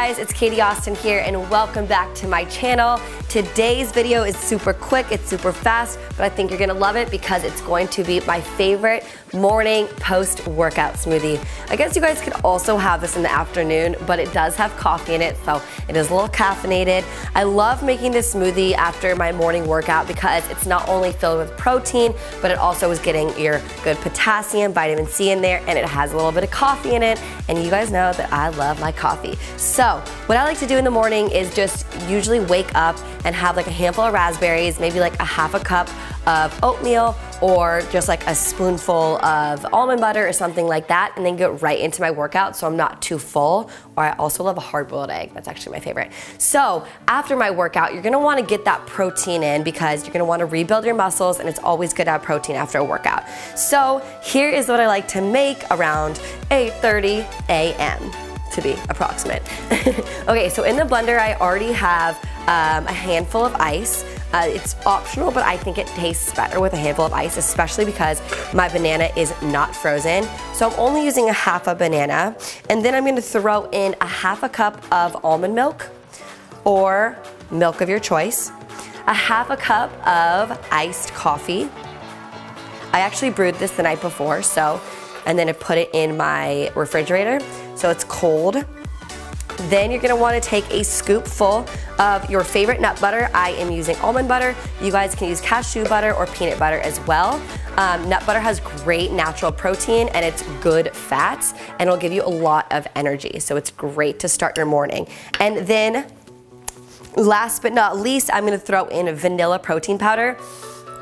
guys, it's Katie Austin here and welcome back to my channel. Today's video is super quick, it's super fast, but I think you're gonna love it because it's going to be my favorite morning post-workout smoothie. I guess you guys could also have this in the afternoon, but it does have coffee in it, so it is a little caffeinated. I love making this smoothie after my morning workout because it's not only filled with protein, but it also is getting your good potassium, vitamin C in there, and it has a little bit of coffee in it, and you guys know that I love my coffee. So what I like to do in the morning is just usually wake up and have like a handful of raspberries, maybe like a half a cup of oatmeal, or just like a spoonful of almond butter or something like that, and then get right into my workout so I'm not too full. Or I also love a hard-boiled egg. That's actually my favorite. So after my workout, you're gonna wanna get that protein in because you're gonna wanna rebuild your muscles, and it's always good to have protein after a workout. So here is what I like to make around 8:30 a.m. to be approximate. Okay, so in the blender I already have a handful of ice. It's optional, but I think it tastes better with a handful of ice, especially because my banana is not frozen. So I'm only using a half a banana, and then I'm gonna throw in a half a cup of almond milk or milk of your choice, a half a cup of iced coffee. I actually brewed this the night before, and then I put it in my refrigerator, so it's cold. Then you're gonna wanna take a scoop full of your favorite nut butter. I am using almond butter. You guys can use cashew butter or peanut butter as well. Nut butter has great natural protein and it's good fats, and it'll give you a lot of energy. So it's great to start your morning. And then last but not least, I'm gonna throw in vanilla protein powder.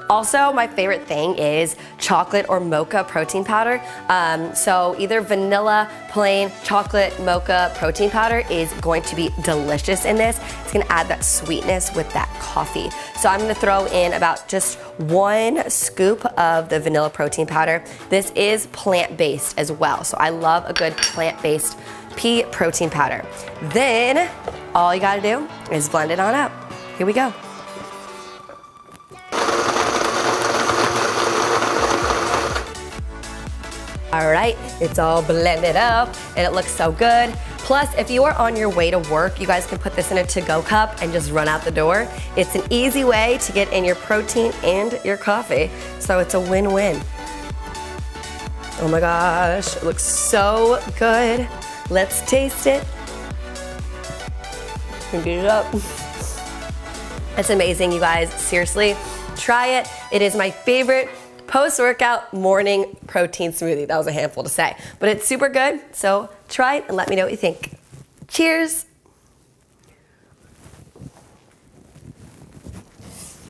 Also, my favorite thing is chocolate or mocha protein powder. So either vanilla, plain, chocolate, mocha protein powder is going to be delicious in this. It's gonna add that sweetness with that coffee. So I'm gonna throw in about just 1 scoop of the vanilla protein powder. This is plant-based as well, so I love a good plant-based pea protein powder. Then, all you gotta do is blend it on up. Here we go. All right, it's all blended up and it looks so good. Plus, if you are on your way to work, you guys can put this in a to-go cup and just run out the door. It's an easy way to get in your protein and your coffee, so it's a win-win. Oh my gosh, it looks so good. Let's taste it. Beat it up. It's amazing, you guys. Seriously, try it. It is my favorite post-workout morning protein smoothie. That was a handful to say, but it's super good. So try it and let me know what you think. Cheers.